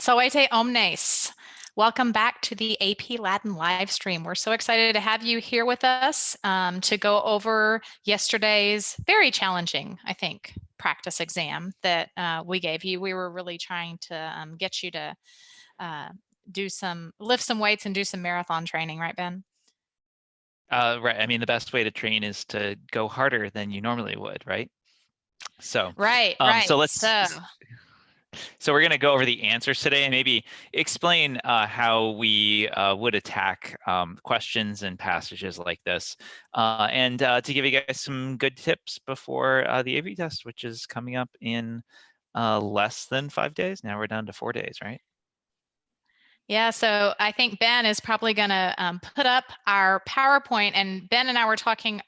Salvete omnes. Welcome back to the AP Latin live stream. We're so excited to have you here with us to go over yesterday's very challenging, I think, practice exam that we gave you. We were really trying to get you to lift some weights and do some marathon training, right, Ben? Right. I mean, the best way to train is to go harder than you normally would, right? So, Right. So we're going to go over the answers today and maybe explain how we would attack questions and passages like this, and to give you guys some good tips before the AP test, which is coming up in less than 5 days. Now we're down to 4 days, right? Yeah, so I think Ben is probably going to put up our PowerPoint, and Ben and I were talking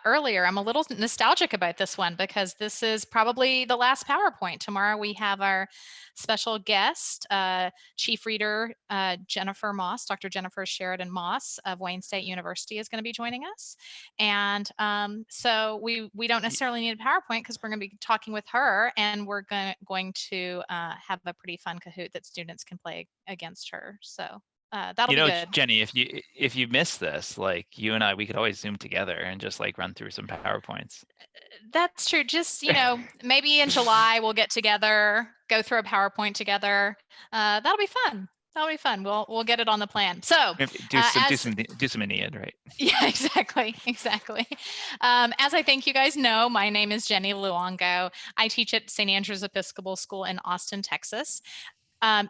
earlier. I'm a little nostalgic about this one because this is probably the last PowerPoint. Tomorrow we have our special guest, Chief Reader Jennifer Moss, Dr. Jennifer Sheridan Moss of Wayne State University is going to be joining us. And so we don't necessarily need a PowerPoint because we're going to be talking with her, and we're going to have a pretty fun Kahoot that students can play against her. So that'll be good. Jenny, if you miss this, like you and I, we could always Zoom together and just like run through some PowerPoints. That's true. Just, maybe in July we'll get together, go through a PowerPoint together. That'll be fun. That'll be fun. We'll get it on the plan. So do some Aeneid, right? Yeah, exactly. As I think you guys know, my name is Jenny Luongo. I teach at St. Andrew's Episcopal School in Austin, Texas.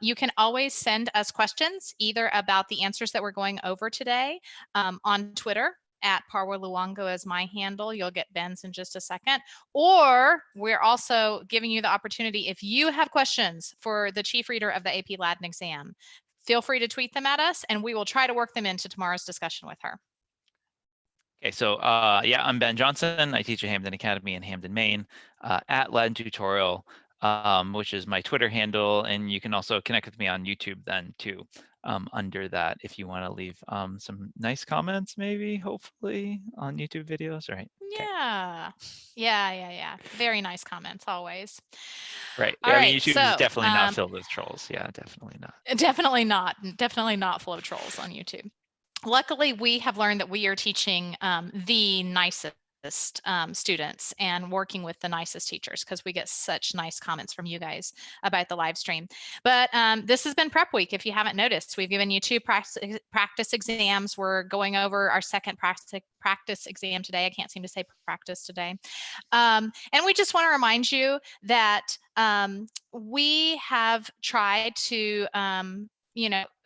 You can always send us questions either about the answers that we're going over today on Twitter at Parwa Luongo as my handle. You'll get Ben's in just a second. Or we're also giving you the opportunity, if you have questions for the chief reader of the AP Latin exam, feel free to tweet them at us and we will try to work them into tomorrow's discussion with her. Okay, so yeah, I'm Ben Johnson. I teach at Hampden Academy in Hampden, Maine, at Latin Tutorial, which is my Twitter handle, and you can also connect with me on YouTube then too, under that if you want to leave some nice comments, maybe, hopefully, on YouTube videos, right? Yeah. Yeah. Very nice comments always. Right. All I right, mean, YouTube is definitely not filled with trolls. Yeah, definitely not. Definitely not full of trolls on YouTube. Luckily, we have learned that we are teaching the nicest students and working with the nicest teachers because we get such nice comments from you guys about the live stream. But this has been prep week. If you haven't noticed, we've given you 2 practice exams. We're going over our second practice exam today. I can't seem to say practice today. And we just want to remind you that we have tried to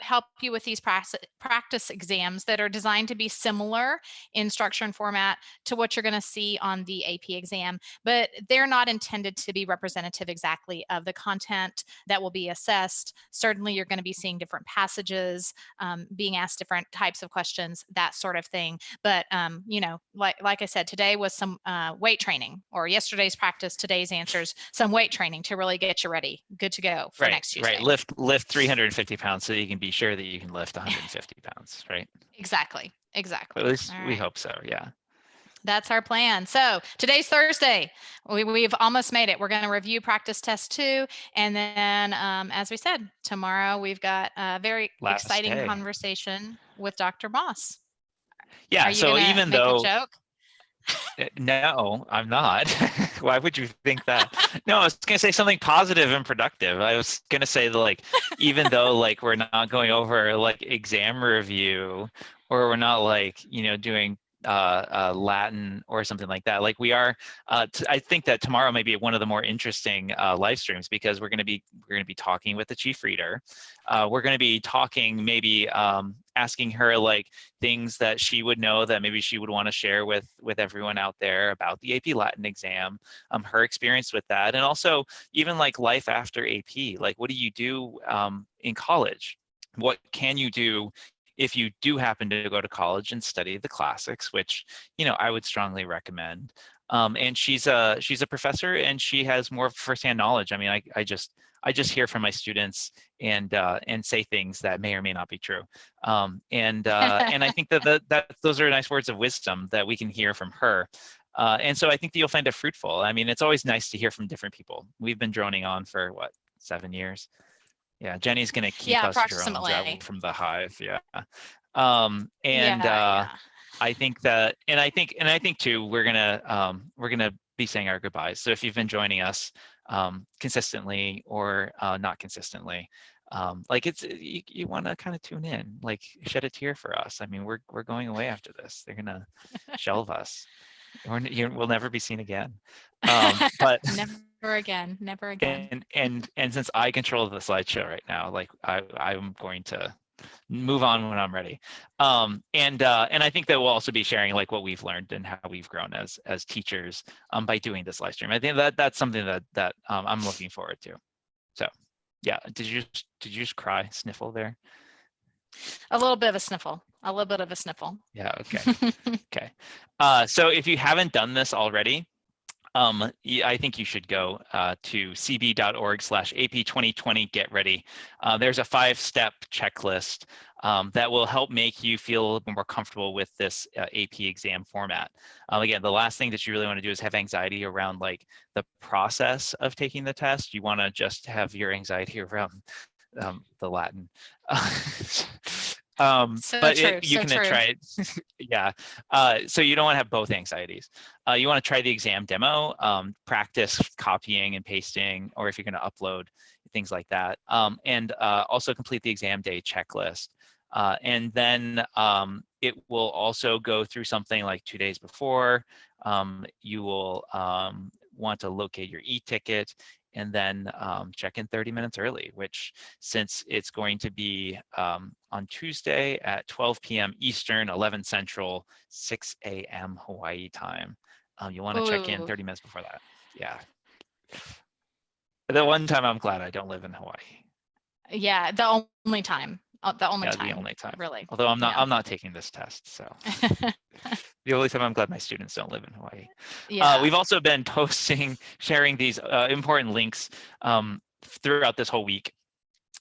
help you with these practice exams that are designed to be similar in structure and format to what you're going to see on the AP exam, but they're not intended to be representative exactly of the content that will be assessed. Certainly, you're going to be seeing different passages, being asked different types of questions, that sort of thing. But, like I said, today was some weight training, or yesterday's practice, today's answers, some weight training to really get you ready, good to go for next Tuesday. Right, lift 350 pounds so you can be sure that you can lift 150 pounds, right? Exactly. At least we hope so, yeah. That's our plan. So today's Thursday. We've almost made it. We're going to review practice test 2. And then, as we said, tomorrow we've got a very exciting conversation with Dr. Moss. Yeah, so even though... a joke? No, I'm not. Why would you think that? No, I was going to say something positive and productive. I was going to say, like, even though, like, we're not going over, like, exam review, or we're not, like, doing Latin or something like that. Like we are, I think that tomorrow may be one of the more interesting live streams because we're going to be talking with the chief reader. We're going to be talking, maybe asking her like things that she would know that maybe she would want to share with everyone out there about the AP Latin exam, her experience with that, and also even like life after AP. Like, what do you do in college? What can you do if you do happen to go to college and study the classics, which, I would strongly recommend. And she's a professor and she has more firsthand knowledge. I mean, I just hear from my students and say things that may or may not be true. And I think that those are nice words of wisdom that we can hear from her. And so I think that you'll find it fruitful. I mean, it's always nice to hear from different people. We've been droning on for 7 years. Yeah, Jenny's going to keep Yeah, us drones out approximately. from the hive. Yeah. And Yeah, yeah. I think that, and I think too, we're gonna be saying our goodbyes. So if you've been joining us consistently or not consistently, like you want to kind of tune in, like shed a tear for us. I mean, we're going away after this. They're gonna shelve us. We'll never be seen again. But Never again. Never again. and since I control the slideshow right now, like I'm going to move on when I'm ready. And I think that we'll also be sharing like what we've learned and how we've grown as teachers by doing this live stream. I think that's something that I'm looking forward to. So yeah, did you just cry, sniffle there? A little bit of a sniffle. A little bit of a sniffle. Yeah, okay. Okay. So if you haven't done this already, I think you should go to cb.org/AP 2020 Get Ready. There's a 5-step checklist that will help make you feel a little more comfortable with this AP exam format. Again, the last thing that you really want to do is have anxiety around like the process of taking the test. You want to just have your anxiety around the Latin. So But true. you So can true. try it. Yeah. So you don't want to have both anxieties. You want to try the exam demo, practice copying and pasting, or if you're going to upload, things like that. And also complete the exam day checklist. And then it will also go through something like 2 days before. You will want to locate your e-ticket and then check in 30 minutes early, which since it's going to be on Tuesday at 12 p.m. Eastern, 11 Central, 6 a.m. Hawaii time. You want to check in Ooh. 30 minutes before that. Yeah. The one time I'm glad I don't live in Hawaii. Yeah, the only time. The only Yeah, the time, only time. really. Although Yeah. I'm not taking this test, so the only time I'm glad my students don't live in Hawaii. Yeah. We've also been posting, sharing these important links throughout this whole week.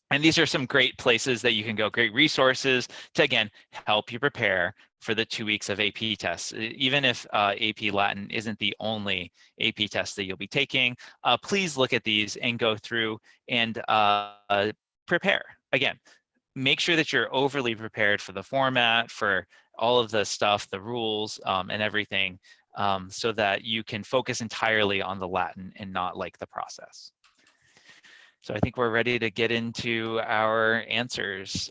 And these are some great places that you can go, great resources to, again, help you prepare for the 2 weeks of AP tests. Even if AP Latin isn't the only AP test that you'll be taking, please look at these and go through and prepare. Again, make sure that you're overly prepared for the format, for all of the stuff, the rules, and everything, so that you can focus entirely on the Latin and not like the process. So I think we're ready to get into our answers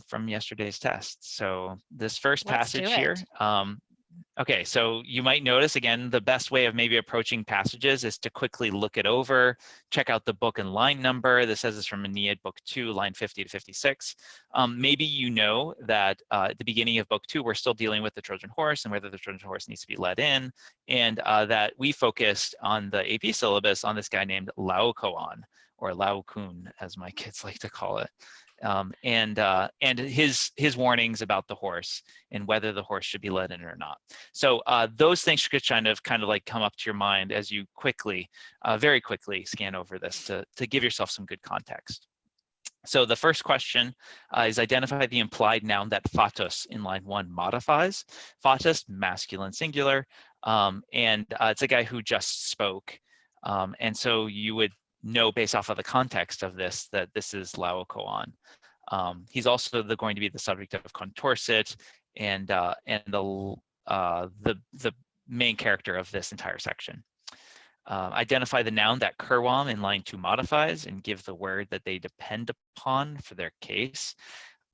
from yesterday's test. So this first Let's do passage here, it. okay, so you might notice, again, the best way of maybe approaching passages is to quickly look it over, check out the book and line number. This says it's from Aeneid, book 2, line 50 to 56. Maybe you know that at the beginning of book 2, we're still dealing with the Trojan horse and whether the Trojan horse needs to be led in, and that we focused on the AP syllabus on this guy named Laocoon, or Laocoon, as my kids like to call it. And his warnings about the horse and whether the horse should be led in or not. So those things should kind of like come up to your mind as you quickly, very quickly scan over this to give yourself some good context. So the first question is identify the implied noun that phatos in line 1 modifies. Phatos, masculine singular, and it's a guy who just spoke. And so you would know based off of the context of this that this is Laocoon. He's also going to be the subject of contorsit and the main character of this entire section. Identify the noun that Kerwam in line 2 modifies and give the word that they depend upon for their case.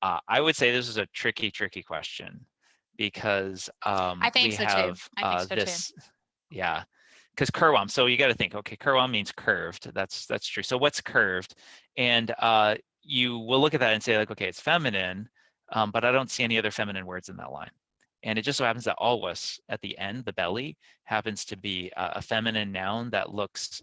I would say this is a tricky question because I think we so too. have I think so this, too. yeah, because Kerwam, so you got to think, okay, Kerwam means curved. That's true. So what's curved? And you will look at that and say like, okay, it's feminine, but I don't see any other feminine words in that line. And it just so happens that alwas at the end, the belly, happens to be a feminine noun that looks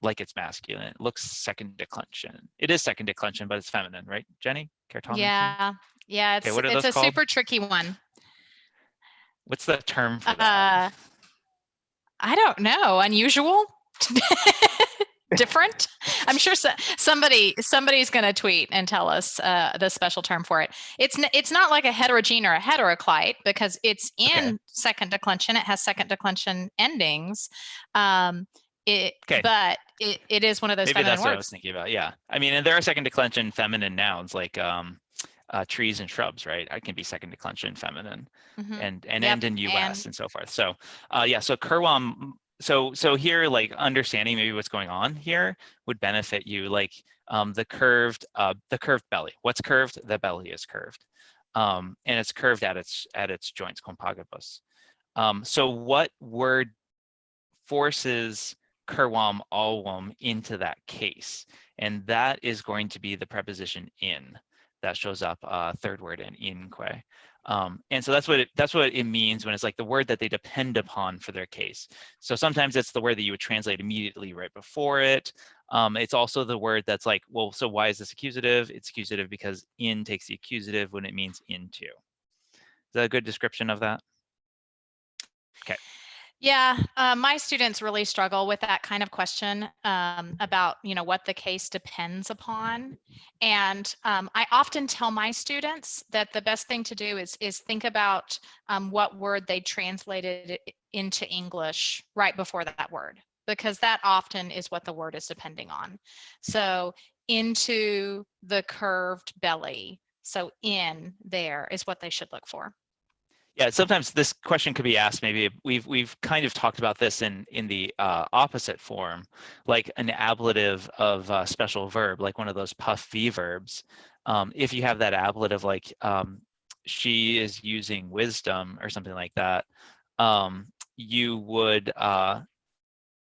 like it's masculine. It looks second declension. It is second declension, but it's feminine, right, Jenny? Cartometry? Yeah. Yeah, Okay, what are it's those a called? super tricky one. What's the term for that? I don't know. Unusual? Different? I'm sure somebody's going to tweet and tell us the special term for it. It's not like a heterogene or a heteroclite because it's in Okay. second declension. It has second declension endings. Okay. But it is one of those Maybe feminine that's what I was words. thinking about. Yeah. I mean, and there are second declension feminine nouns like trees and shrubs, right? I can be second declension feminine and Yep. end in US And and so forth. So yeah, so Kerwam, so here, like understanding maybe what's going on here would benefit you, like the curved belly. What's curved? The belly is curved. And it's curved at its joints, compagibus. So what word forces Kerwam alwum into that case? And that is going to be the preposition in that shows up third word in inque. And so that's what it means when it's like the word that they depend upon for their case. So sometimes it's the word that you would translate immediately right before it. It's also the word that's like, well, so why is this accusative? It's accusative because in takes the accusative when it means into. Is that a good description of that? Okay. yeah, my students really struggle with that kind of question about, what the case depends upon. And I often tell my students that the best thing to do is think about what word they translated into English right before that word, because that often is what the word is depending on. So into the curved belly. So in there is what they should look for. Yeah, sometimes this question could be asked. Maybe we've kind of talked about this in the opposite form, like an ablative of a special verb, like one of those puff V verbs. If you have that ablative, like she is using wisdom or something like that, you would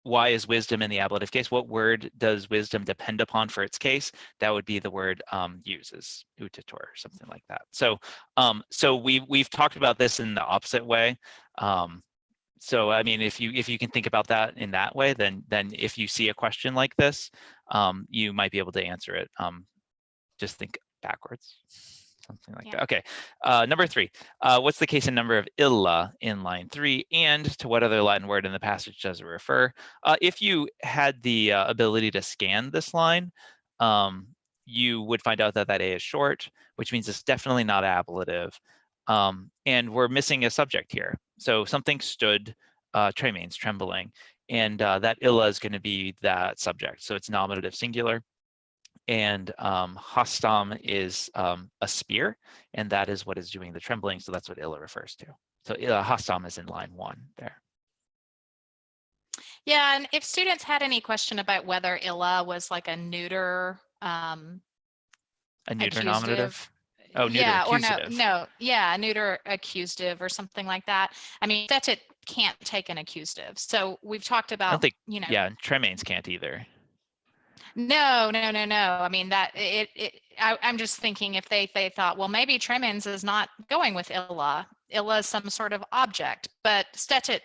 why is wisdom in the ablative case? What word does wisdom depend upon for its case? That would be the word uses, utitor, or something like that. So, so we've talked about this in the opposite way. So I mean, if you can think about that in that way, then if you see a question like this, you might be able to answer it. Just think backwards. Something like that. Okay, number 3. What's the case and number of illa in line 3, and to what other Latin word in the passage does it refer? If you had the ability to scan this line, you would find out that A is short, which means it's definitely not ablative. And we're missing a subject here. So something stood, tremenes, trembling, and that illa is going to be that subject. So it's nominative singular. And hostam is a spear, and that is what is doing the trembling. So that's what illa refers to. So hostam is in line 1 there. Yeah, and if students had any question about whether illa was like a neuter A neuter accusative, nominative? Oh, neuter yeah, or accusative. yeah, neuter accusative or something like that. I mean, that it can't take an accusative. So we've talked I don't about, think, yeah, tremenes can't either. No. I mean I'm just thinking if they thought, well, maybe tremens is not going with illa. Illa is some sort of object, but stetit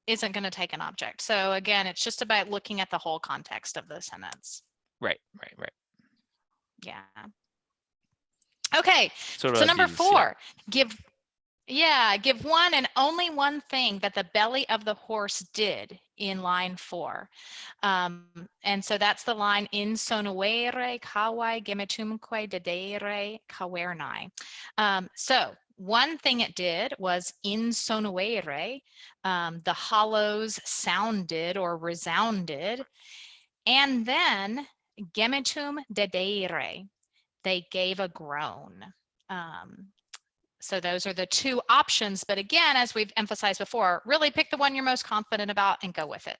isn't going to take an object. So again, it's just about looking at the whole context of the sentence. Right. Yeah. Okay. So number 4, yeah. give one and only one thing that the belly of the horse did in line 4. And so that's the line in sonuere kawai gemetumque dedere kawernai. So one thing it did was in sonuere, the hollows sounded or resounded, and then gemetum dedere, they gave a groan. So those are the 2 options. But again, as we've emphasized before, really pick the one you're most confident about and go with it.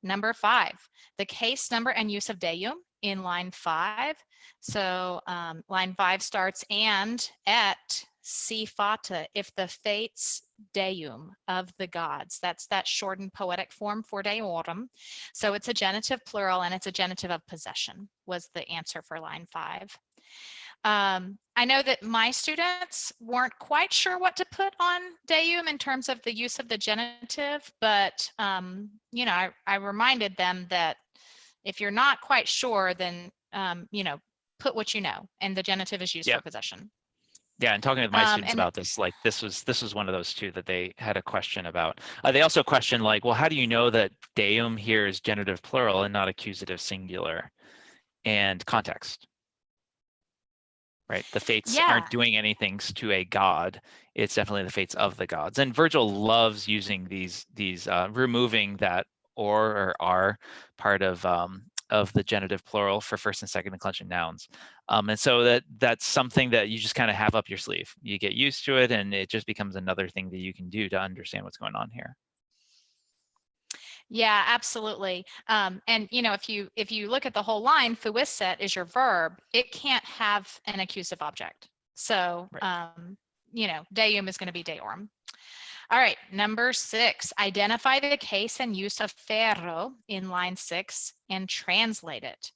Number 5, the case number and use of deum in line 5. So line 5 starts and et si fata, if the fates deum of the gods. That's that shortened poetic form for deorum. So it's a genitive plural and it's a genitive of possession was the answer for line 5. I know that my students weren't quite sure what to put on deum in terms of the use of the genitive, but I reminded them that if you're not quite sure, then put what you know, and the genitive is used for possession. Yeah, and talking with my students about this, like this was one of those 2 that they had a question about. They also questioned, like, well, how do you know that deum here is genitive plural and not accusative singular? And context. Right, the fates aren't doing anything to a god. It's definitely the fates of the gods. And Vergil loves using these removing that or are part of the genitive plural for first and second declension nouns. And so that's something that you just kind of have up your sleeve. You get used to it, and it just becomes another thing that you can do to understand what's going on here. Yeah, absolutely. And if you look at the whole line, fuisset is your verb. It can't have an accusative object. So, Right. deum is going to be deorum. All right, number 6, identify the case and use of ferro in line 6 and translate it.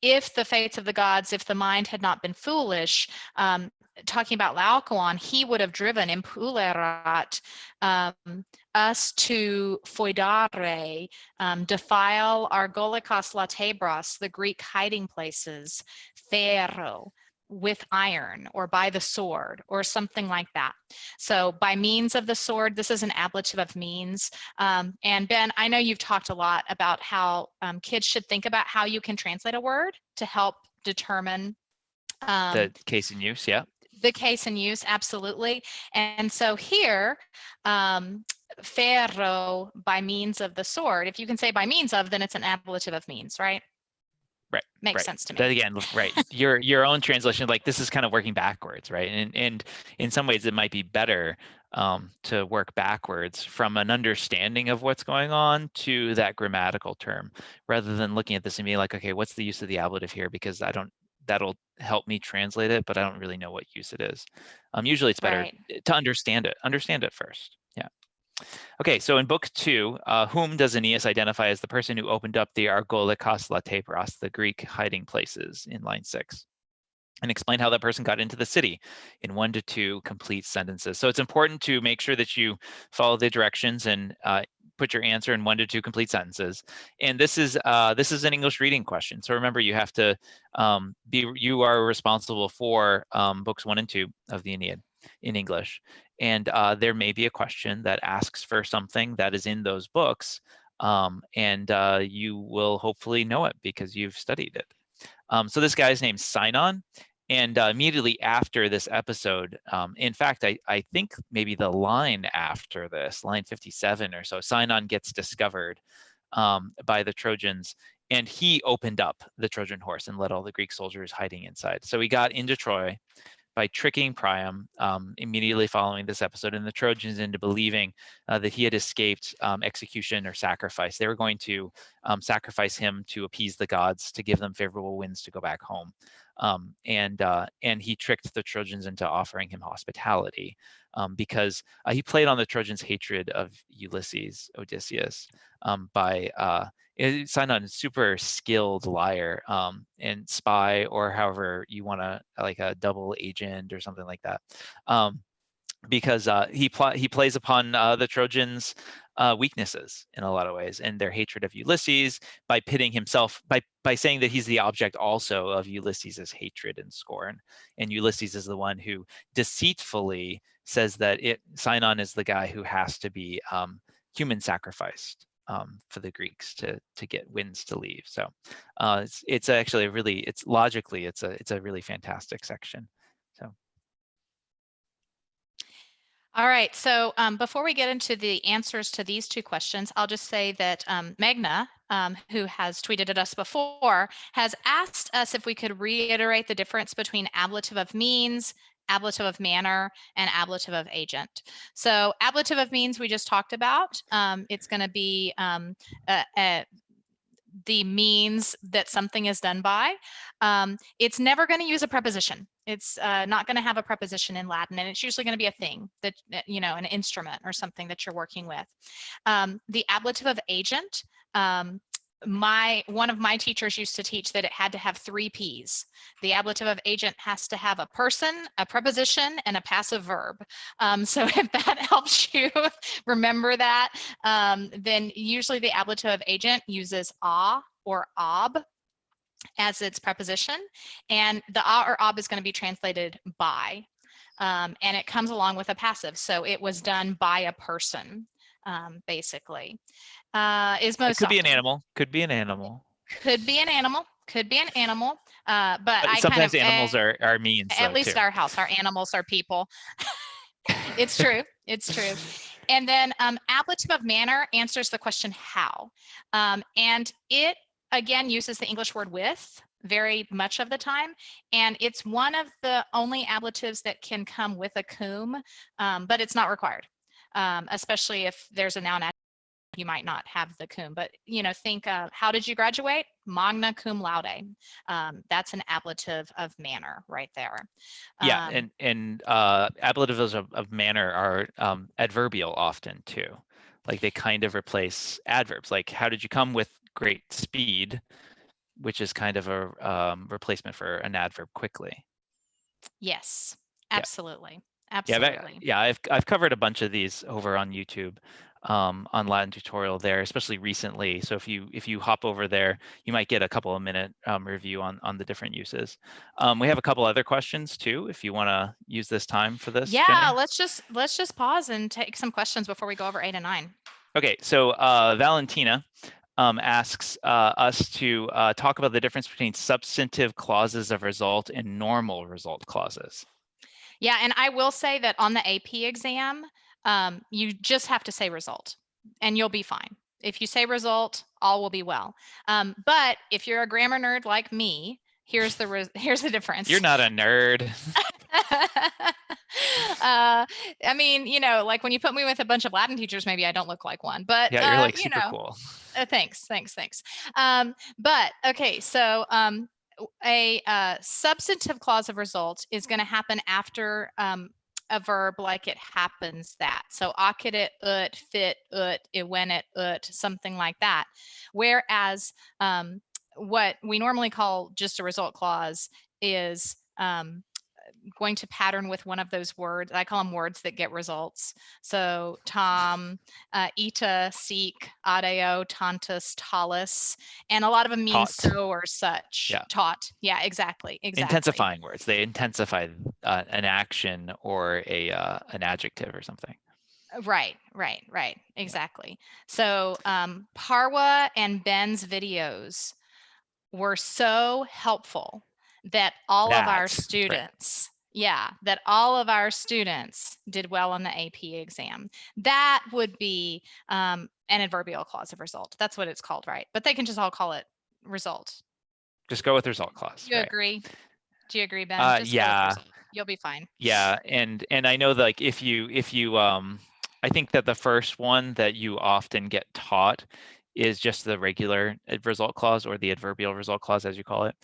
If the fates of the gods, if the mind had not been foolish, talking about Laocoon, he would have driven impulerat us to foidare, defile argolikos latebros, the Greek hiding places, ferro, with iron, or by the sword, or something like that. So by means of the sword, this is an ablative of means. And Ben, I know you've talked a lot about how kids should think about how you can translate a word to help determine The case in use, yeah. the case in use, absolutely. And so here, ferro, by means of the sword, if you can say by means of, then it's an ablative of means, right? Right. Makes right. sense to me. That again, right. Your own translation, like this is kind of working backwards, right? And in some ways it might be better to work backwards from an understanding of what's going on to that grammatical term, rather than looking at this and being like, okay, what's the use of the ablative here? Because that'll help me translate it, but I don't really know what use it is. Usually it's better to understand it first. Yeah. Okay, so in book 2, whom does Aeneas identify as the person who opened up the Argolikos Latebros, the Greek hiding places, in line 6? And explain how that person got into the city in 1 to 2 complete sentences. So it's important to make sure that you follow the directions and put your answer in 1 to 2 complete sentences. And this is an English reading question. So remember, you have to you are responsible for books 1 and 2 of the Aeneid in English. And there may be a question that asks for something that is in those books, and you will hopefully know it because you've studied it. So this guy's name's Sinon, and immediately after this episode, in fact, I think maybe the line after this, line 57 or so, Sinon gets discovered by the Trojans, and he opened up the Trojan horse and let all the Greek soldiers hiding inside. So he got into Troy by tricking Priam immediately following this episode, and the Trojans into believing that he had escaped execution or sacrifice. They were going to sacrifice him to appease the gods, to give them favorable winds to go back home. And he tricked the Trojans into offering him hospitality because he played on the Trojans' hatred of Ulysses, Odysseus, by Sinon is super skilled liar and spy, or however you want to, like a double agent or something like that, because he plays upon the Trojans' weaknesses in a lot of ways, and their hatred of Ulysses, by pitting himself, by saying that he's the object also of Ulysses's hatred and scorn, and Ulysses is the one who deceitfully says that Sinon is the guy who has to be human sacrificed for the Greeks to get winds to leave. So it's actually it's logically it's a really fantastic section. So. All right, so before we get into the answers to these 2 questions, I'll just say that Meghna, who has tweeted at us before, has asked us if we could reiterate the difference between ablative of means, ablative of manner, and ablative of agent. So ablative of means we just talked about. It's going to be the means that something is done by. It's never going to use a preposition. It's not going to have a preposition in Latin, and it's usually going to be a thing that, an instrument or something that you're working with. The ablative of agent, one of my teachers used to teach that it had to have 3 P's. The ablative of agent has to have a person, a preposition, and a passive verb. So if that helps you remember that, then usually the ablative of agent uses a or ob as its preposition, and the a or ob is going to be translated by, and it comes along with a passive. So it was done by a person, basically. Is most It could be often. an animal. Could be an animal. Could be an animal. Could be an animal. But I sometimes kind of animals are means. at least too. our house. Our animals are people. It's true. It's true. And then ablative of manner answers the question how. And it, again, uses the English word with very much of the time. And it's one of the only ablatives that can come with a cum, but it's not required, especially if there's a noun you might not have the cum. But, you know, think, how did you graduate? Magna cum laude. That's an ablative of manner right there. Yeah, and ablatives of manner are adverbial often too. Like they kind of replace adverbs. Like, how did you come with great speed, which is kind of a replacement for an adverb quickly. Yes, Yeah. absolutely. Absolutely. Yeah, I've covered a bunch of these over on YouTube, on Latin tutorial there, especially recently. So if you hop over there, you might get a couple of minute review on the different uses. We have a couple other questions too, if you want to use this time for this. Yeah, Jenny? let's just pause and take some questions before we go over 8 and 9. Okay, so Valentina asks us to talk about the difference between substantive clauses of result and normal result clauses. Yeah, and I will say that on the AP exam, you just have to say result and you'll be fine. If you say result, all will be well. But if you're a grammar nerd like me, here's the difference. You're not a nerd. I mean, you know, like when you put me with a bunch of Latin teachers, maybe I don't look like one, but Yeah, you're like you super know, cool. Thanks. But okay, so a substantive clause of result is going to happen after a verb like it happens that. So accidit, ut, fit, ut, evenit, ut, something like that. Whereas what we normally call just a result clause is going to pattern with one of those words. I call them words that get results. So Tom, ita, seek, adeo, tantus, talus, and a lot of them mean Taught. so or such. Yeah. Taught. Yeah, exactly. Intensifying words. They intensify an action or an adjective or something. Right. Exactly. Yeah. So Parwa and Ben's videos were so helpful that all of our students, that all of our students did well on the AP exam. That would be an adverbial clause of result. That's what it's called, right? But they can just all call it result. Just go with result clause. Do you agree? Do you agree, Ben? Just yeah. go with result. You'll be fine. Yeah, and I know that, like if you I think that the first one that you often get taught is just the regular result clause, or the adverbial result clause, as you call it.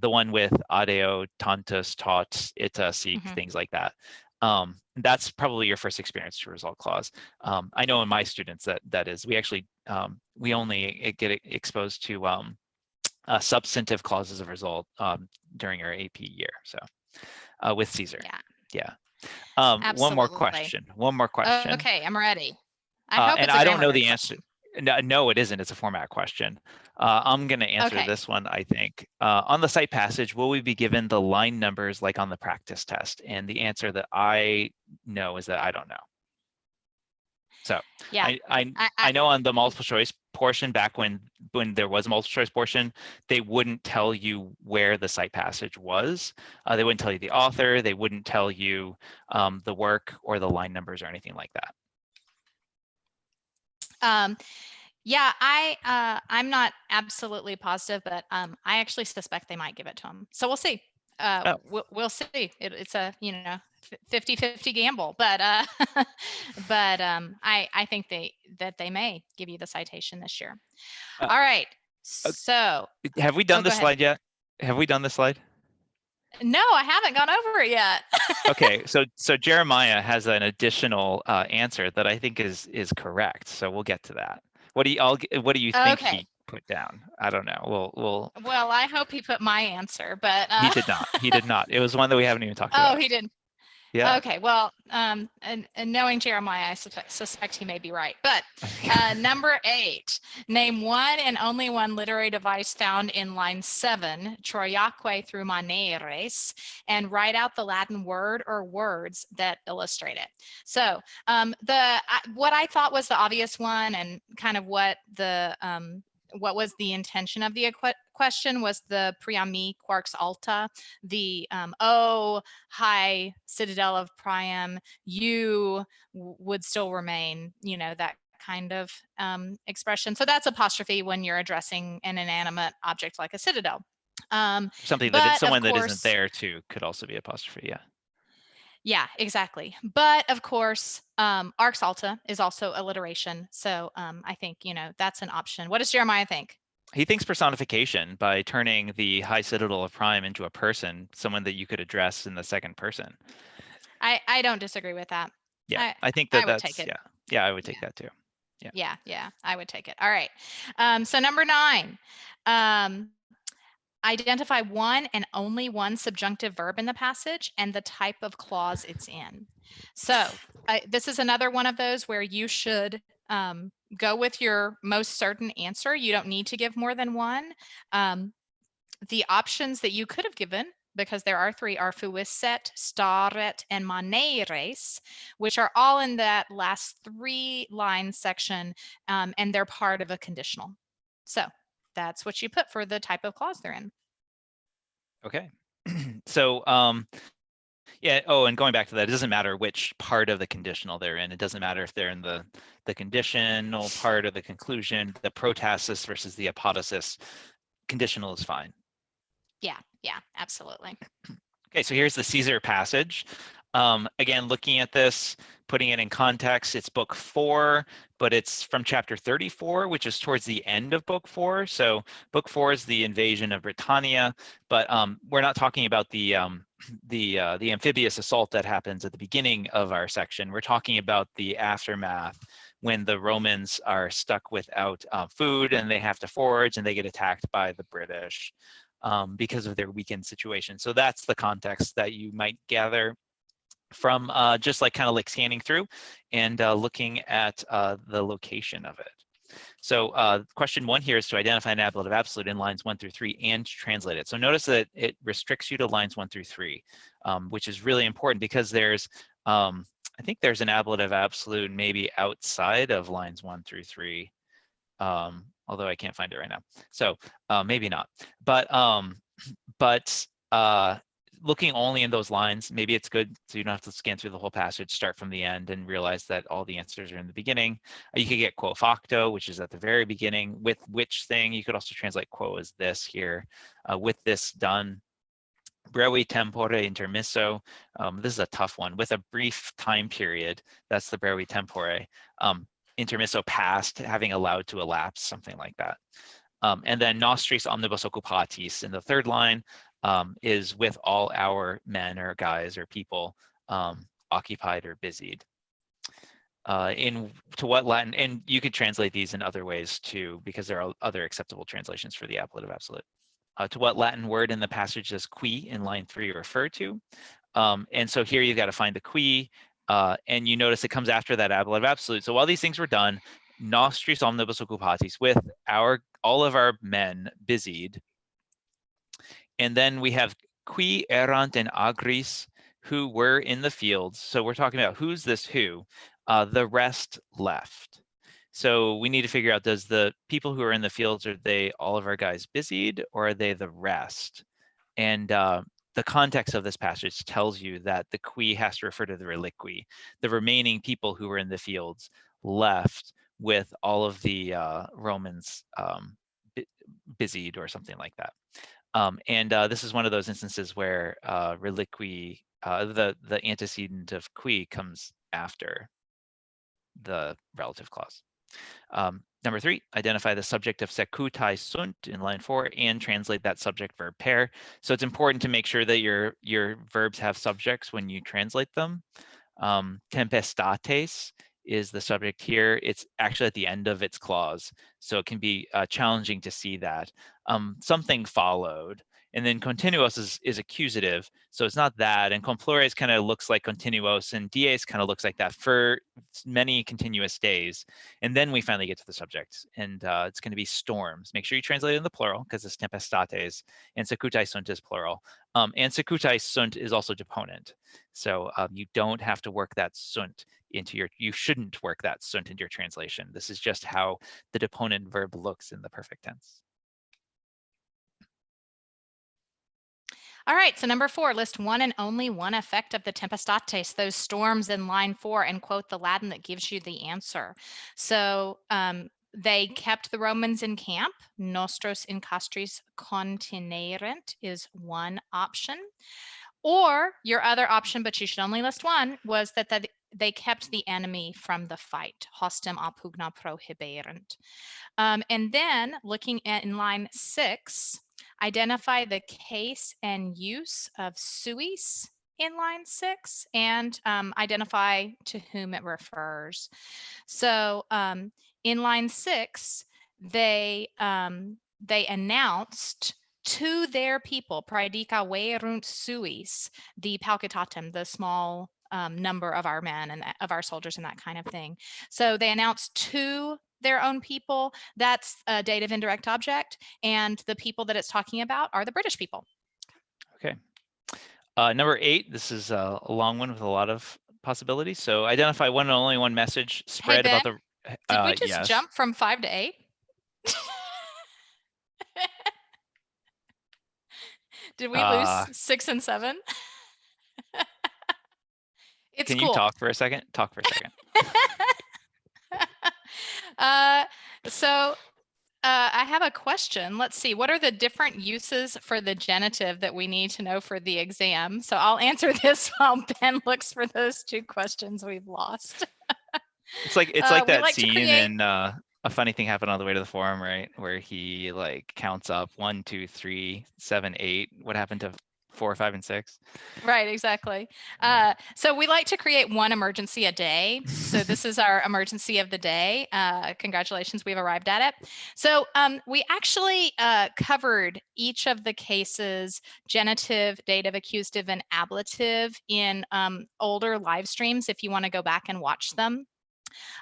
The one with adeo, tantus, taught, ita, seek, things like that. That's probably your first experience to result clause. I know in my students that is, we actually we only get exposed to substantive clauses of result during our AP year. So with Caesar. Yeah. One more question. Okay, I'm ready. I hope and it's a I don't know the question. answer. No, it isn't. It's a format question. I'm going to answer this one, I think. On the site passage, will we be given the line numbers like on the practice test? And the answer that I know is that I don't know. So yeah, I know on the multiple choice portion, back when there was a multiple choice portion, they wouldn't tell you where the site passage was. They wouldn't tell you the author. They wouldn't tell you the work or the line numbers or anything like that. Yeah, I'm not absolutely positive, but I actually suspect they might give it to them. So we'll see. We'll see. It's a 50-50 gamble, but but I think that they may give you the citation this year. All right. So have we done the slide yet? Have we done the slide? No, I haven't gone over it yet. Okay, so Jeremiah has an additional answer that I think is correct. So we'll get to that. What do you think he put down? I don't know. Well, I hope he put my answer, but he did not. He did not. It was one that we haven't even talked about. Oh, he didn't. Yeah. Okay. Well, and knowing Jeremiah, I suspect he may be right. But number 8, name one and only one literary device found in line 7, Troiaque through maneres, and write out the Latin word or words that illustrate it. So what I thought was the obvious one, and kind of what the what was the intention of the question? Was the Priami quarks alta, the oh, high citadel of Priam, you would still remain, you know, that kind of expression. So that's apostrophe when you're addressing an inanimate object like a citadel. Something that But of someone that isn't course, there too could also be apostrophe. Yeah. yeah, exactly. But of course, arcs alta is also alliteration. So I think, you know, that's an option. What does Jeremiah think? He thinks personification by turning the high citadel of Prime into a person, someone that you could address in the second person. I don't disagree with that. Yeah, I think I that would take that's, it. yeah, I would Yeah. take that too. Yeah. Yeah, I would take it. All right. So number 9, identify one and only one subjunctive verb in the passage and the type of clause it's in. So this is another one of those where you should go with your most certain answer. You don't need to give more than one. The options that you could have given, because there are 3, are fuisset, staret, and maneres, which are all in that last 3-line section, and they're part of a conditional. So that's what you put for the type of clause they're in. Okay. So, yeah. Oh, and going back to that, it doesn't matter which part of the conditional they're in. It doesn't matter if they're in the conditional part of the conclusion, the protasis versus the apodosis. Conditional is fine. Yeah, absolutely. Okay, so here's the Caesar passage. Again, looking at this, putting it in context, it's book 4, but it's from chapter 34, which is towards the end of book 4. So book 4 is the invasion of Britannia, but we're not talking about the amphibious assault that happens at the beginning of our section. We're talking about the aftermath when the Romans are stuck without food and they have to forage and they get attacked by the British. Because of their weakened situation. So that's the context that you might gather from just like kind of like scanning through and looking at the location of it. So question 1 here is to identify an ablative absolute in lines 1 through 3 and translate it. So notice that it restricts you to lines 1 through 3, which is really important because there's, I think there's an ablative absolute maybe outside of lines 1 through 3. Although I can't find it right now. So maybe not. But looking only in those lines, maybe it's good so you don't have to scan through the whole passage, start from the end and realize that all the answers are in the beginning. You could get quo facto, which is at the very beginning, with which thing. You could also translate quo as this here, with this done. Brevi tempore intermisso. This is a tough one. With a brief time period, that's the brevi tempore. Intermisso past, having allowed to elapse, something like that. And then nostris omnibus occupatis in the 3rd line is with all our men or guys or people occupied or busied. To what Latin, and you could translate these in other ways too, because there are other acceptable translations for the ablative absolute. To what Latin word in the passage does qui in line 3 refer to? And so here you've got to find the qui, and you notice it comes after that ablative absolute. So while these things were done, nostris omnibus occupatis, with all of our men busied. And then we have qui erant in agris, who were in the fields. So we're talking about who's this who? The rest left. So we need to figure out, does the people who are in the fields, are they all of our guys busied, or are they the rest? And the context of this passage tells you that the qui has to refer to the reliqui, the remaining people who were in the fields left with all of the Romans busied or something like that. And this is one of those instances where reliqui, the antecedent of qui, comes after the relative clause. Number 3, identify the subject of secutai sunt in line 4 and translate that subject verb pair. So it's important to make sure that your verbs have subjects when you translate them. Tempestates is the subject here. It's actually at the end of its clause, so it can be challenging to see that. Something followed. And then continuos is accusative, so it's not that. And complores kind of looks like continuos, and dies kind of looks like that for many continuous days. And then we finally get to the subject, and it's going to be storms. Make sure you translate it in the plural because it's tempestates, and secutai sunt is plural. And secutai sunt is also deponent, so you don't have to work that sunt into your, you shouldn't work that sunt into your translation. This is just how the deponent verb looks in the perfect tense. All right, so number 4, list one and only one effect of the tempestates, those storms in line 4, and quote the Latin that gives you the answer. So they kept the Romans in camp. Nostros in castris continerent is one option. Or your other option, but you should only list one, was that they kept the enemy from the fight. Hostem a pugna prohiberent. And then looking at in line 6, identify the case and use of suis in line 6 and identify to whom it refers. So in line 6, they announced to their people, praedica verunt suis, the palcitatem, the small number of our men and of our soldiers and that kind of thing. So they announced to their own people. That's a dative indirect object, and the people that it's talking about are the British people. Okay. Number 8, this is a long one with a lot of possibilities. So identify one and only one message spread Hey, about Ben, the. did we just Yes. jump from 5 to 8? Did we lose 6 and 7? It's Can cool. you talk for a second? Talk for a second. So I have a question. Let's see. What are the different uses for the genitive that we need to know for the exam? So I'll answer this while Ben looks for those 2 questions we've lost. It's like that like scene in A Funny Thing Happened on the Way to the Forum, right? Where he like counts up 1, 2, 3, 7, 8. What happened to 4, 5, and 6? Right, exactly. So we like to create one emergency a day. So this is our emergency of the day. Congratulations, we've arrived at it. So we actually covered each of the cases, genitive, dative, accusative, and ablative in older live streams if you want to go back and watch them.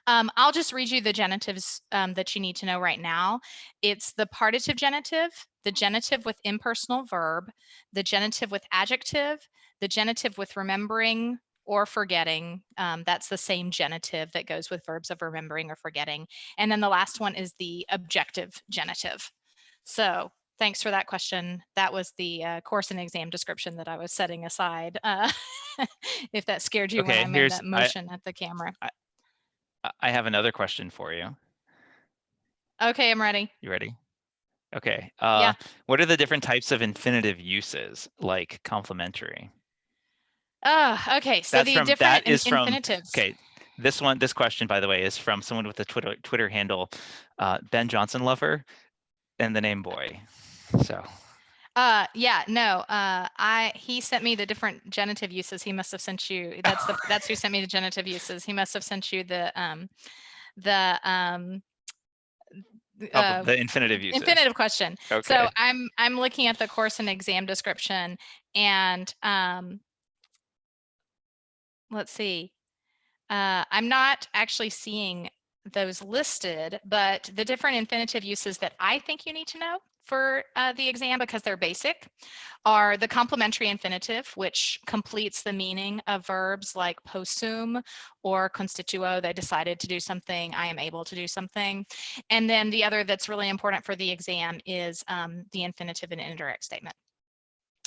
I'll just read you the genitives that you need to know right now. It's the partitive genitive, the genitive with impersonal verb, the genitive with adjective, the genitive with remembering or forgetting. That's the same genitive that goes with verbs of remembering or forgetting. And then the last one is the objective genitive. So thanks for that question. That was the course and exam description that I was setting aside. If that scared you when I made that motion at the camera. I have another question for you. Okay, I'm ready. You ready? Okay. Yeah. What are the different types of infinitive uses, like complementary? Okay. So the different infinitives. Okay. This question, by the way, is from someone with the Twitter handle, Ben Johnson Lover, and the name Boy. So. Yeah, no. He sent me the different genitive uses. He must have sent you. That's who sent me the genitive uses. He must have sent you the infinitive uses. Infinitive question. Okay. So I'm looking at the course and exam description, and let's see. I'm not actually seeing those listed, but the different infinitive uses that I think you need to know for the exam, because they're basic, are the complementary infinitive, which completes the meaning of verbs like possum or constituo. They decided to do something. I am able to do something. And then the other that's really important for the exam is the infinitive and indirect statement.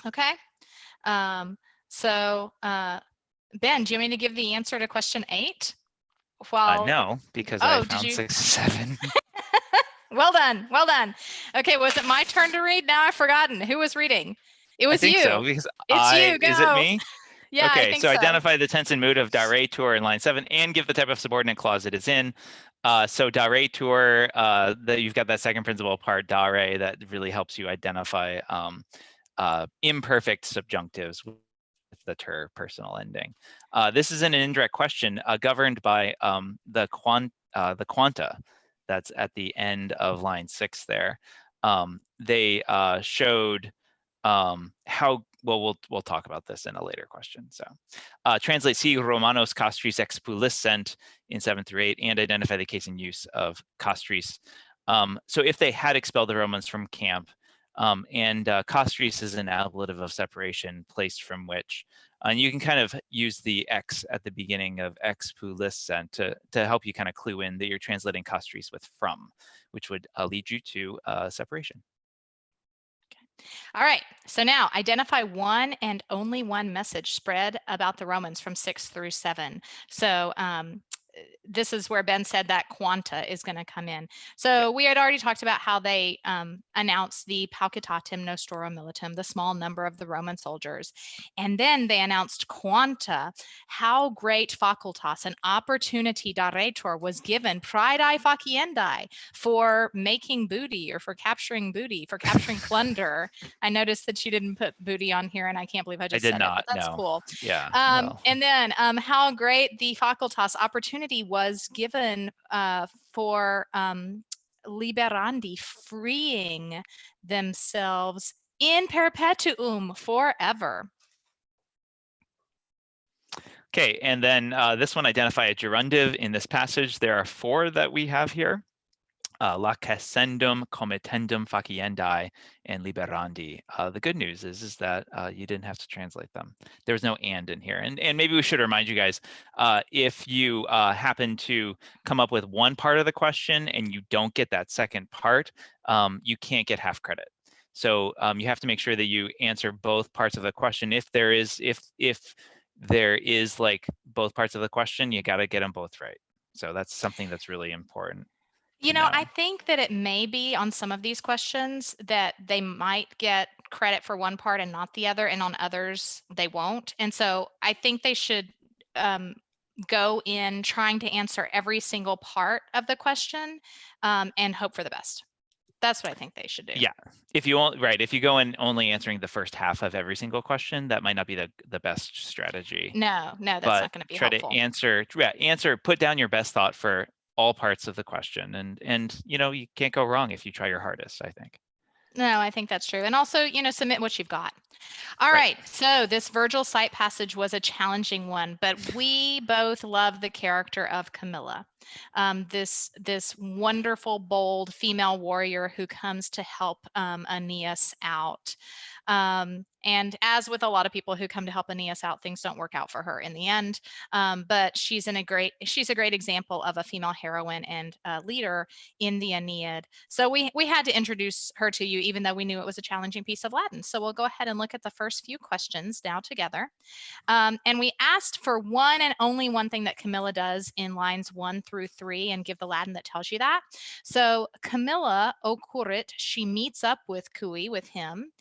Okay. So Ben, do you want me to give the answer to question 8? No, because I found 6 and 7. Well done. Well done. Okay, was it my turn to read? Now I've forgotten. Who was reading? It was you. I think so, because it's you. Go. Is it me? Yeah, okay, I think so identify the tense and mood of daretur in line 7 and give the type of subordinate clause it is in. So daretur, you've got that second principle part, dare, that really helps you identify imperfect subjunctives with the ter personal ending. This is an indirect question governed by the quanta that's at the end of line 6 there. They showed how well we'll talk about this in a later question. So translate si Romanos castris expulsent in 7 through 8 and identify the case and use of castris. So if they had expelled the Romans from camp, and castris is an ablative of separation, placed from which. And you can kind of use the X at the beginning of X pu listen to help you kind of clue in that you're translating castries with from, which would lead you to separation. All right, so now identify one and only one message spread about the Romans from 6 through 7. So this is where Ben said that quanta is going to come in. So we had already talked about how they announced the paucitatem nostrorum militum, the small number of the Roman soldiers. And then they announced quanta, how great facultas, an opportunity daretur was given, praedae faciendae, for making booty or for capturing plunder. I noticed that you didn't put booty on here, and I can't believe I just said it, but that's cool. Yeah. Well. And then how great the facultas opportunity was given for liberandi, freeing themselves in perpetuum, forever. Okay, and then this one, identify a gerundive in this passage. There are 4 that we have here. Lacescendum, committendum faciendae, and liberandi. The good news is that you didn't have to translate them. There was no and in here. And maybe we should remind you guys, if you happen to come up with one part of the question and you don't get that second part, you can't get half credit. So you have to make sure that you answer both parts of the question. If there is like both parts of the question, you got to get them both right. So that's something that's really important. You know, I think that it may be on some of these questions that they might get credit for one part and not the other, and on others they won't. And so I think they should go in trying to answer every single part of the question and hope for the best. That's what I think they should do. Yeah, if you go in only answering the first half of every single question, that might not be the best strategy. No, that's not going to be helpful. Try to answer, put down your best thought for all parts of the question, and you can't go wrong if you try your hardest, I think. No, I think that's true. And also, submit what you've got. All right. So this Vergil site passage was a challenging one, but we both love the character of Camilla, this wonderful, bold female warrior who comes to help Aeneas out. And as with a lot of people who come to help Aeneas out, things don't work out for her in the end. But she's a great example of a female heroine and leader in the Aeneid. So we had to introduce her to you, even though we knew it was a challenging piece of Latin. So we'll go ahead and look at the first few questions now together. And we asked for one and only one thing that Camilla does in lines 1 through 3, and give the Latin that tells you that. So Camilla occurrit, she meets up with with him.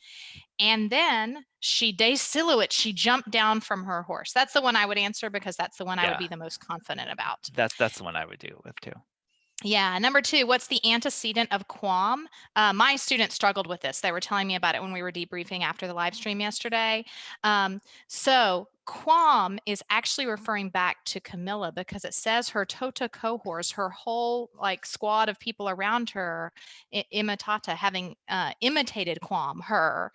And then she desiluit, she jumped down from her horse. That's the one I would answer because that's the one I would be the most confident about. That's the one I would do with too. Yeah. Number 2, what's the antecedent of quam? My students struggled with this. They were telling me about it when we were debriefing after the live stream yesterday. So quam is actually referring back to Camilla because it says her tota cohorts, her whole squad of people around her, imitata, having imitated quam, her.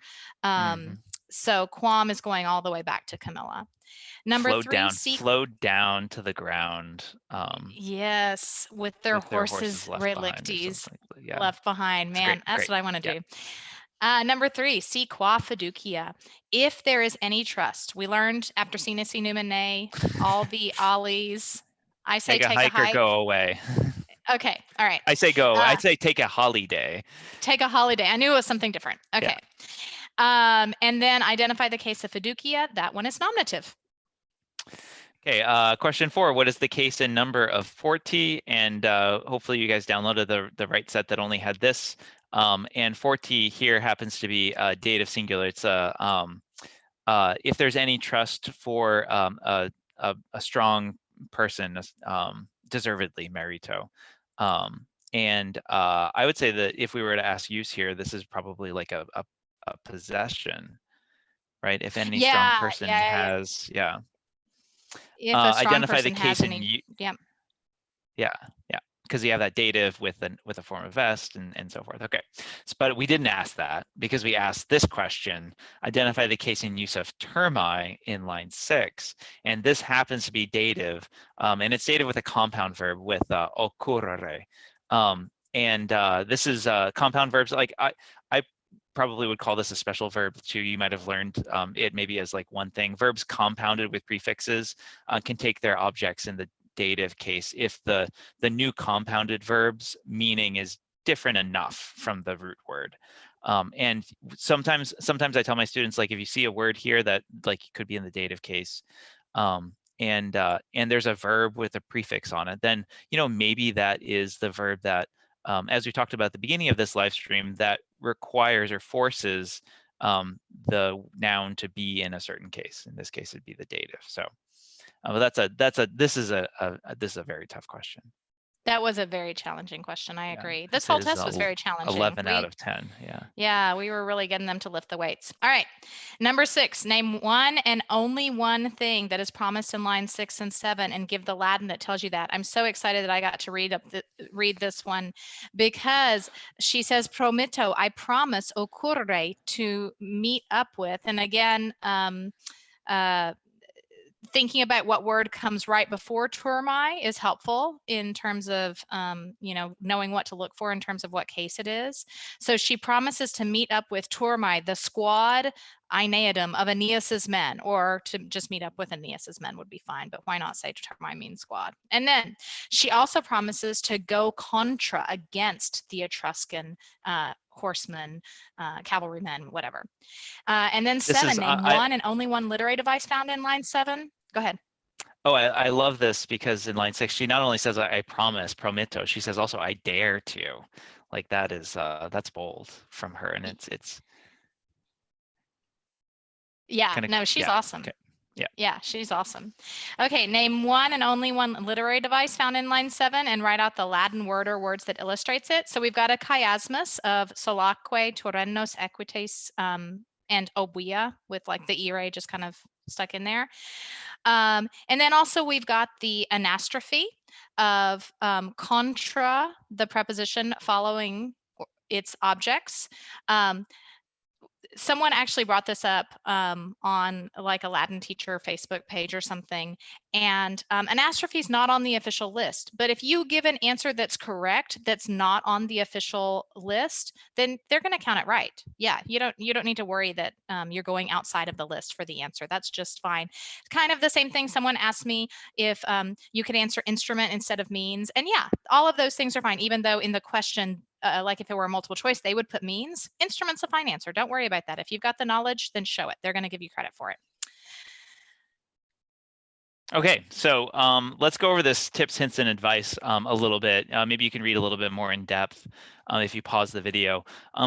So quam is going all the way back to Camilla. Number 3, flowed down to the ground. Yes, with their horses relictes left behind. Man, that's what I want to do. Number 3, si qua fiducia. If there is any trust. We learned after sinus numine, all the ollies. I say take a hike or go away. Okay, all right. I say go. I say take a holiday. Take a holiday. I knew it was something different. Okay. And then identify the case of fiducia. That one is nominative. Okay, question 4, what is the case and number of 40? And hopefully you guys downloaded the right set that only had this. And 40 here happens to be dative singular. It's if there's any trust for a strong person, deservedly merito. And I would say that if we were to ask use here, this is probably like a possession, right? If any strong person has, if a strong identify person the case has any, because you have that dative with a form of vest and so forth. Okay, but we didn't ask that because we asked this question, identify the case in use of termi in line 6, and this happens to be dative, and it's dative with a compound verb with occurrere, and this is compound verbs. Like probably would call this a special verb too. You might have learned it maybe as like one thing. Verbs compounded with prefixes can take their objects in the dative case if the new compounded verb's meaning is different enough from the root word. And sometimes I tell my students, like, if you see a word here that like could be in the dative case, and there's a verb with a prefix on it, then maybe that is the verb that, as we talked about at the beginning of this live stream, that requires or forces the noun to be in a certain case. In this case, it'd be the dative. So this is a very tough question. That was a very challenging question. I agree. This It whole is test was very challenging. 11 out of 10. Yeah, we were really getting them to lift the weights. All right. Number 6, name one and only one thing that is promised in line 6 and 7 and give the Latin that tells you that. I'm so excited that I got to read this one, because she says, prometto, I promise, occurre, to meet up with. And again, thinking about what word comes right before turmai is helpful in terms of, knowing what to look for in terms of what case it is. So she promises to meet up with turmai, the squad Aeneadum of Aeneas's men, or to just meet up with Aeneas's men would be fine, but why not say turmai means squad? And then she also promises to go contra, against the Etruscan horsemen, cavalrymen, whatever. And then 7, name one and only one literary device found in line 7. Go ahead. Oh, I love this, because in line 6, she not only says I promise, prometto, she says also I dare to. Like, that is that's bold from her, and it's yeah, no, she's awesome. Okay. Yeah, she's awesome. Okay, name one and only one literary device found in line 7 and write out the Latin word or words that illustrates it. So we've got a chiasmus of solaque, torrennos, equites, and obuia, with like the ire just kind of stuck in there. And then also we've got the anastrophe of contra, the preposition following its objects. Someone actually brought this up on like a Latin teacher Facebook page or something, and anastrophe is not on the official list. But if you give an answer that's correct, that's not on the official list, then they're going to count it right. Yeah, you don't need to worry that you're going outside of the list for the answer. That's just fine. Kind of the same thing. Someone asked me if you could answer instrument instead of means, and yeah, all of those things are fine. Even though in the question, like if it were a multiple choice, they would put means. Instrument's a fine answer. Don't worry about that. If you've got the knowledge, then show it. They're going to give you credit for it. Okay, so let's go over this tips, hints, and advice a little bit. Maybe you can read a little bit more in depth if you pause the video.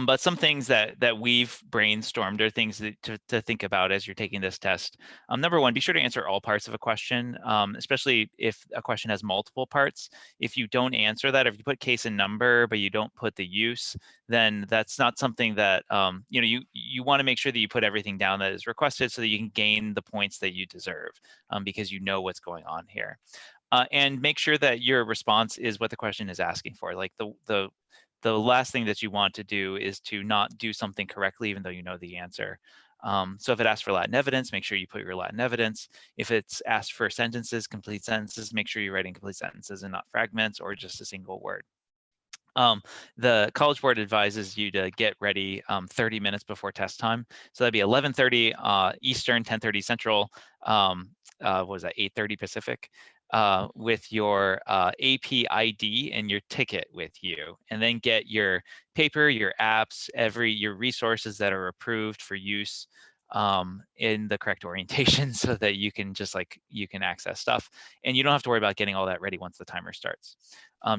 But some things that we've brainstormed are things to think about as you're taking this test. Number one, be sure to answer all parts of a question, especially if a question has multiple parts. If you don't answer that, or if you put case and number, but you don't put the use, then that's not something that, you want to make sure that you put everything down that is requested so that you can gain the points that you deserve, because you know what's going on here. And make sure that your response is what the question is asking for. Like the last thing that you want to do is to not do something correctly, even though you know the answer. So if it asks for Latin evidence, make sure you put your Latin evidence. If it's asked for sentences, complete sentences, make sure you're writing complete sentences and not fragments or just a single word. The College Board advises you to get ready 30 minutes before test time. So that'd be 11:30 Eastern, 10:30 Central, what was that, 8:30 Pacific, with your AP ID and your ticket with you. And then get your paper, your apps, your resources that are approved for use in the correct orientation so that you can access stuff. And you don't have to worry about getting all that ready once the timer starts.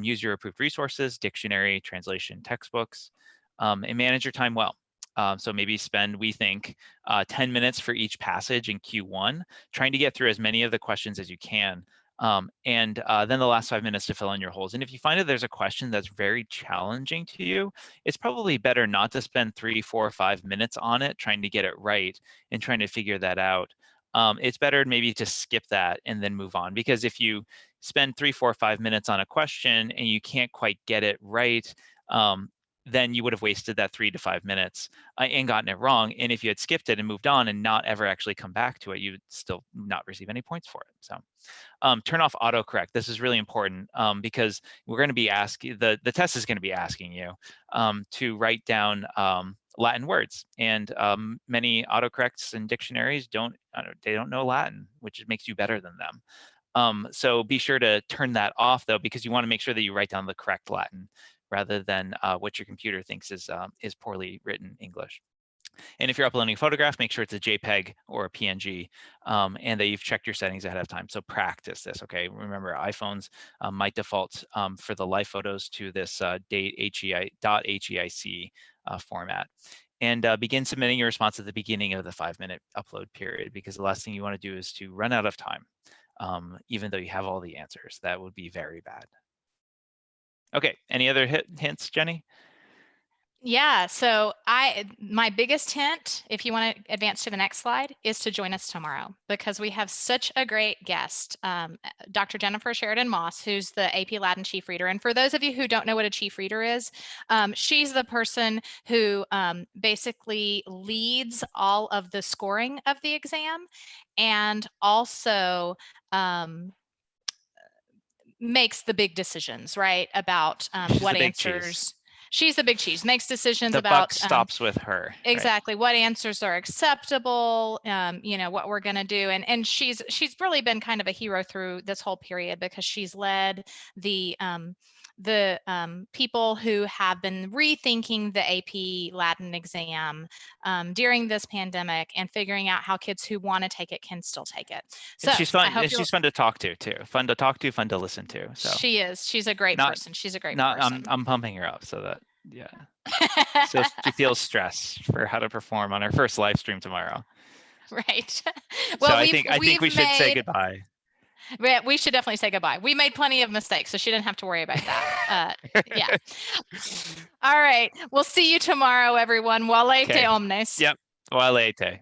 Use your approved resources, dictionary, translation, textbooks, and manage your time well. So maybe spend, we think, 10 minutes for each passage in Q1, trying to get through as many of the questions as you can. And then the last 5 minutes to fill in your holes. And if you find that there's a question that's very challenging to you, it's probably better not to spend 3, 4, 5 minutes on it trying to get it right and trying to figure that out. It's better maybe to skip that and then move on, because if you spend 3, 4, 5 minutes on a question and you can't quite get it right, then you would have wasted that 3 to 5 minutes and gotten it wrong. And if you had skipped it and moved on and not ever actually come back to it, you would still not receive any points for it. So turn off autocorrect. This is really important because we're going to be asking, the test is going to be asking you to write down Latin words, and many autocorrects and dictionaries don't know Latin, which makes you better than them. So be sure to turn that off though, because you want to make sure that you write down the correct Latin rather than what your computer thinks is poorly written English. And if you're uploading a photograph, make sure it's a JPEG or a PNG, and that you've checked your settings ahead of time. So practice this, okay? Remember, iPhones might default for the live photos to this .heic format. And begin submitting your response at the beginning of the 5-minute upload period, because the last thing you want to do is to run out of time, even though you have all the answers. That would be very bad. Okay, any other hints, Jenny? Yeah, so my biggest hint, if you want to advance to the next slide, is to join us tomorrow, because we have such a great guest, Dr. Jennifer Sheridan Moss, who's the AP Latin chief reader. And for those of you who don't know what a chief reader is, she's the person who basically leads all of the scoring of the exam, and also makes the big decisions, right, about what answers. She's the big cheese, makes decisions about. The buck stops with her. Exactly, right? What answers are acceptable, what we're going to do. And she's really been kind of a hero through this whole period, because she's led the people who have been rethinking the AP Latin exam during this pandemic, and figuring out how kids who want to take it can still take it. So and she's fun. And she's fun to talk to too. Fun to talk to, fun to listen to. So she is. She's a great person. She's a great person. I'm pumping her up so that so she feels stress for how to perform on her first live stream tomorrow. Right. Well, so I think we should say goodbye. We should definitely say goodbye. We made plenty of mistakes, so she didn't have to worry about that. Yeah. All right. We'll see you tomorrow, everyone. Valete omnes. Yep. Valete.